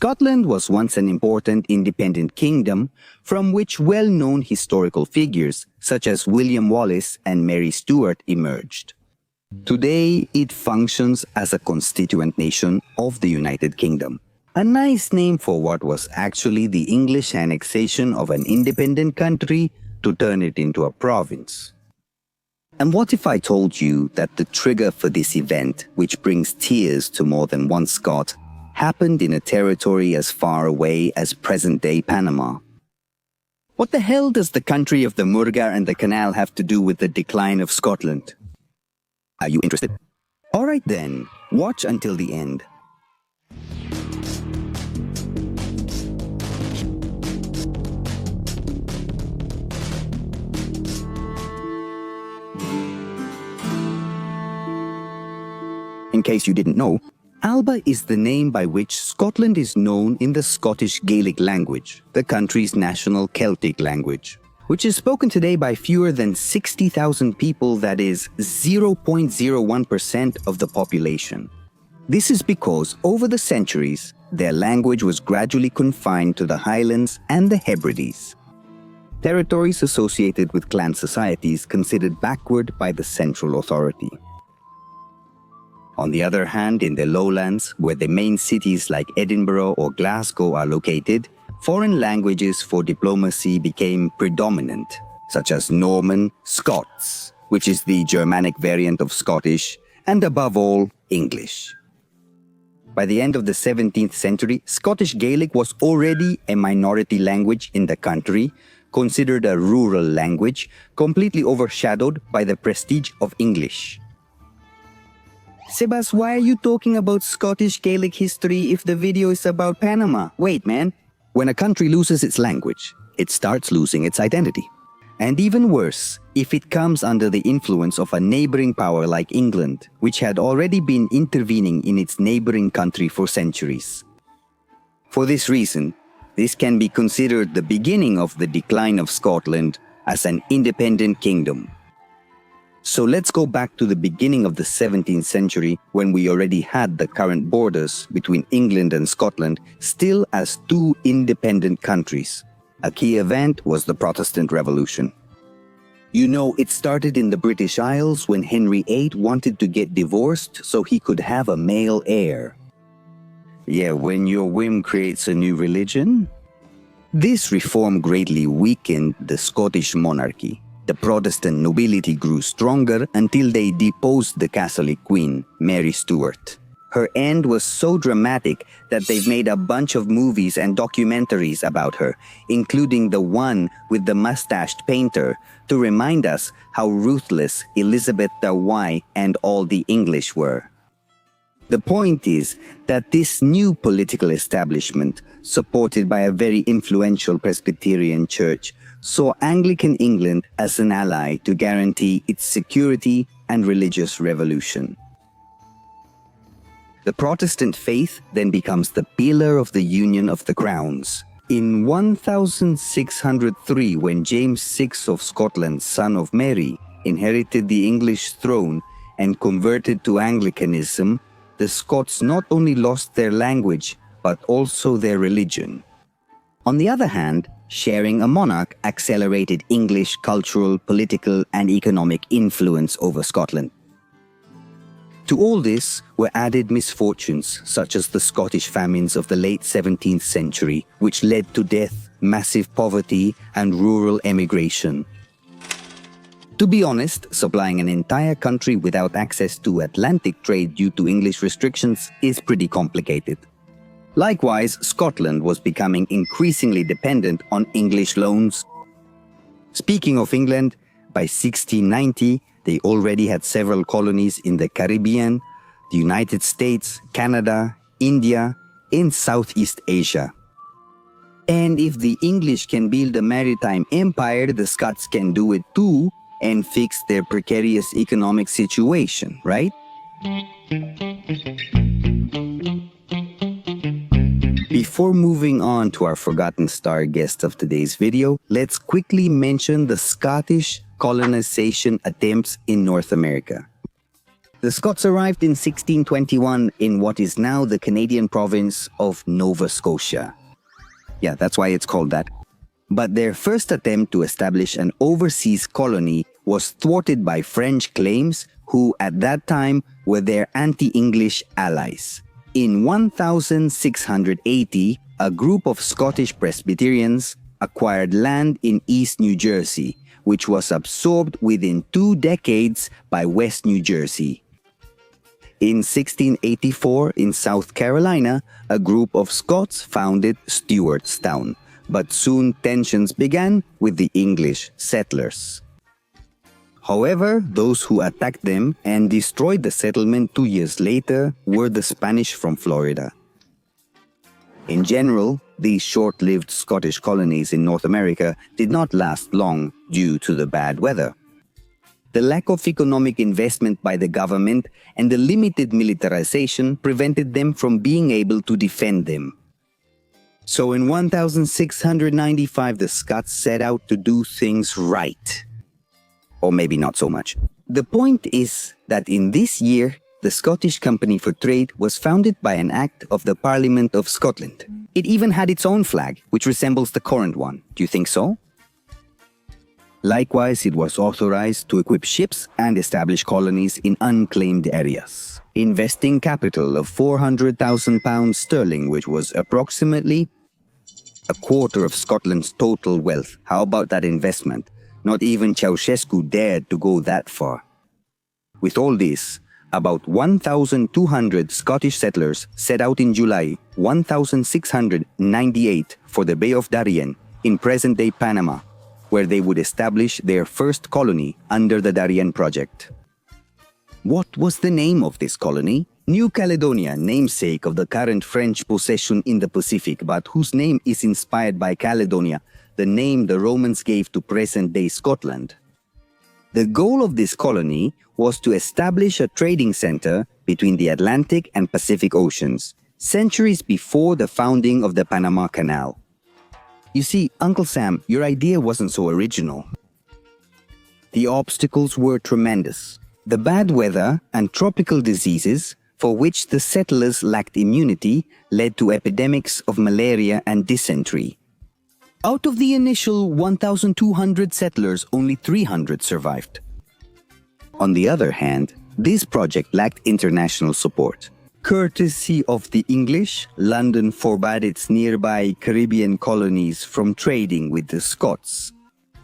Scotland was once an important independent kingdom from which well-known historical figures such as William Wallace and Mary Stuart emerged. Today, it functions as a constituent nation of the United Kingdom. A nice name for what was actually the English annexation of an independent country to turn it into a province. And what if I told you that the trigger for this event, which brings tears to more than one Scot, happened in a territory as far away as present-day Panama? What the hell does the country of the Murga and the Canal have to do with the decline of Scotland? Are you interested? Alright then, watch until the end. In case you didn't know, Alba is the name by which Scotland is known in the Scottish Gaelic language, the country's national Celtic language, which is spoken today by fewer than 60,000 people, that is 0.01% of the population. This is because over the centuries, their language was gradually confined to the Highlands and the Hebrides, territories associated with clan societies considered backward by the central authority. On the other hand, in the lowlands, where the main cities like Edinburgh or Glasgow are located, foreign languages for diplomacy became predominant, such as Norman, Scots, which is the Germanic variant of Scottish, and above all, English. By the end of the 17th century, Scottish Gaelic was already a minority language in the country, considered a rural language, completely overshadowed by the prestige of English. Sebas, why are you talking about Scottish Gaelic history if the video is about Panama? Wait, man. When a country loses its language, it starts losing its identity. And even worse, if it comes under the influence of a neighboring power like England, which had already been intervening in its neighboring country for centuries. For this reason, this can be considered the beginning of the decline of Scotland as an independent kingdom. So let's go back to the beginning of the 17th century, when we already had the current borders between England and Scotland still as two independent countries. A key event was the Protestant Revolution. You know, it started in the British Isles when Henry VIII wanted to get divorced so he could have a male heir. Yeah, when your whim creates a new religion. This reform greatly weakened the Scottish monarchy. The Protestant nobility grew stronger until they deposed the Catholic queen, Mary Stuart. Her end was so dramatic that they've made a bunch of movies and documentaries about her, including the one with the mustached painter, to remind us how ruthless Elizabeth I and all the English were. The point is that this new political establishment, supported by a very influential Presbyterian church, saw Anglican England as an ally to guarantee its security and religious revolution. The Protestant faith then becomes the pillar of the Union of the Crowns. In 1603, when James VI of Scotland, son of Mary, inherited the English throne and converted to Anglicanism, the Scots not only lost their language, but also their religion. On the other hand, sharing a monarch accelerated English cultural, political, and economic influence over Scotland. To all this were added misfortunes such as the Scottish famines of the late 17th century, which led to death, massive poverty, and rural emigration. To be honest, supplying an entire country without access to Atlantic trade due to English restrictions is pretty complicated. Likewise, Scotland was becoming increasingly dependent on English loans. Speaking of England, by 1690, they already had several colonies in the Caribbean, the United States, Canada, India, and Southeast Asia. And if the English can build a maritime empire, the Scots can do it too and fix their precarious economic situation, right? Before moving on to our forgotten star guest of today's video, let's quickly mention the Scottish colonization attempts in North America. The Scots arrived in 1621 in what is now the Canadian province of Nova Scotia. Yeah, that's why it's called that. But their first attempt to establish an overseas colony was thwarted by French claims, who at that time were their anti-English allies. In 1680, a group of Scottish Presbyterians acquired land in East New Jersey, which was absorbed within 2 decades by West New Jersey. In 1684, in South Carolina, a group of Scots founded Stewartstown, but soon tensions began with the English settlers. However, those who attacked them and destroyed the settlement 2 years later were the Spanish from Florida. In general, these short-lived Scottish colonies in North America did not last long due to the bad weather. The lack of economic investment by the government and the limited militarization prevented them from being able to defend them. So in 1695, the Scots set out to do things right. Or maybe not so much. The point is that in this year, the Scottish Company for Trade was founded by an act of the Parliament of Scotland. It even had its own flag, which resembles the current one. Do you think so? Likewise, it was authorized to equip ships and establish colonies in unclaimed areas, investing capital of £400,000 sterling, which was approximately a quarter of Scotland's total wealth. How about that investment? Not even Ceausescu dared to go that far. With all this, about 1,200 Scottish settlers set out in July 1698 for the Bay of Darién in present-day Panama, where they would establish their first colony under the Darién project. What was the name of this colony? New Caledonia, namesake of the current French possession in the Pacific, but whose name is inspired by Caledonia, the name the Romans gave to present-day Scotland. The goal of this colony was to establish a trading center between the Atlantic and Pacific Oceans, centuries before the founding of the Panama Canal. You see, Uncle Sam, your idea wasn't so original. The obstacles were tremendous. The bad weather and tropical diseases, for which the settlers lacked immunity, led to epidemics of malaria and dysentery. Out of the initial 1,200 settlers, only 300 survived. On the other hand, this project lacked international support. Courtesy of the English, London forbade its nearby Caribbean colonies from trading with the Scots.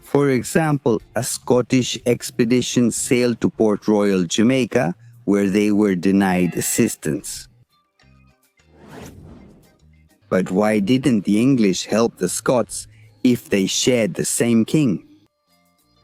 For example, a Scottish expedition sailed to Port Royal, Jamaica, where they were denied assistance. But why didn't the English help the Scots if they shared the same king?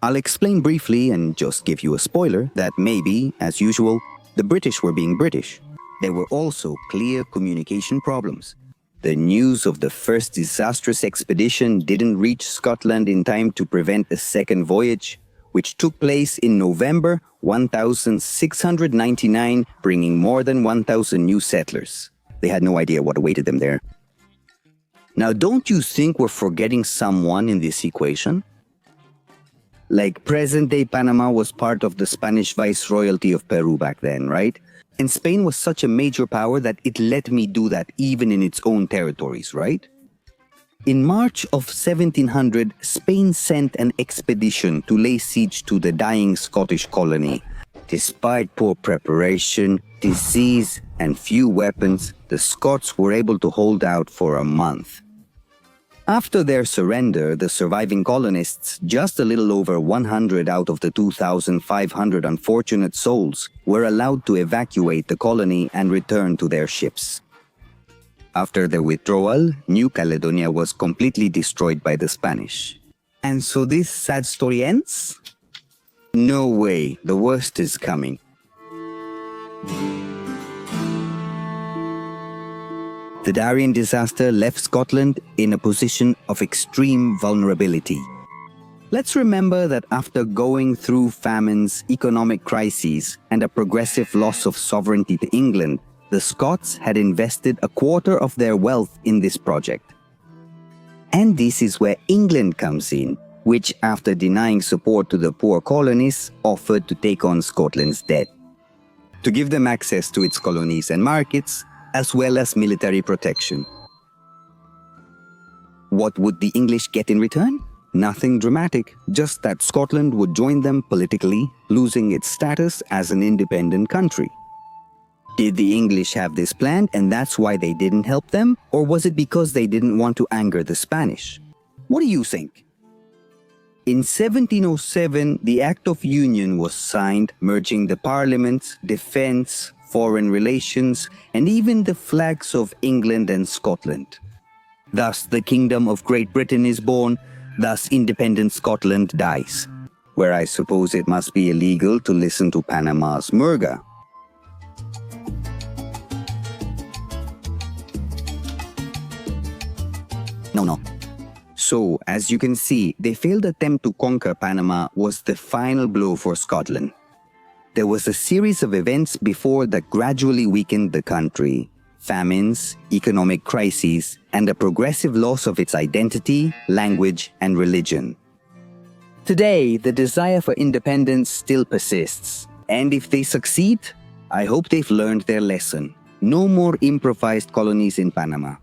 I'll explain briefly and just give you a spoiler that maybe, as usual, the British were being British. There were also clear communication problems. The news of the first disastrous expedition didn't reach Scotland in time to prevent a second voyage, which took place in November 1699, bringing more than 1,000 new settlers. They had no idea what awaited them there. Now, don't you think we're forgetting someone in this equation? Like present-day Panama was part of the Spanish Viceroyalty of Peru back then, right? And Spain was such a major power that it let me do that even in its own territories, right? In March of 1700, Spain sent an expedition to lay siege to the dying Scottish colony. Despite poor preparation, disease, and few weapons, the Scots were able to hold out for a month. After their surrender, the surviving colonists, just a little over 100 out of the 2,500 unfortunate souls, were allowed to evacuate the colony and return to their ships. After their withdrawal, New Caledonia was completely destroyed by the Spanish. And so this sad story ends? No way, the worst is coming. The Darién disaster left Scotland in a position of extreme vulnerability. Let's remember that after going through famines, economic crises, and a progressive loss of sovereignty to England, the Scots had invested a quarter of their wealth in this project. And this is where England comes in, which, after denying support to the poor colonies, offered to take on Scotland's debt. to give them access to its colonies and markets, as well as military protection. What would the English get in return? Nothing dramatic, just that Scotland would join them politically, losing its status as an independent country. Did the English have this planned and that's why they didn't help them? Or was it because they didn't want to anger the Spanish? What do you think? In 1707, the Act of Union was signed, merging the parliaments, defence, foreign relations, and even the flags of England and Scotland. Thus, the Kingdom of Great Britain is born, thus independent Scotland dies, where I suppose it must be illegal to listen to Panama's murga. No. So, as you can see, their failed attempt to conquer Panama was the final blow for Scotland. There was a series of events before that gradually weakened the country. Famines, economic crises, and a progressive loss of its identity, language, and religion. Today, the desire for independence still persists. And if they succeed, I hope they've learned their lesson. No more improvised colonies in Panama.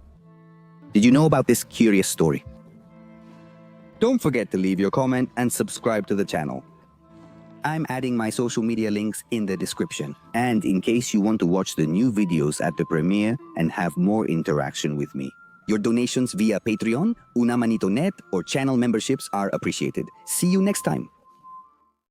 Did you know about this curious story? Don't forget to leave your comment and subscribe to the channel. I'm adding my social media links in the description. And in case you want to watch the new videos at the premiere and have more interaction with me. Your donations via Patreon, Una Manito Net, or channel memberships are appreciated. See you next time.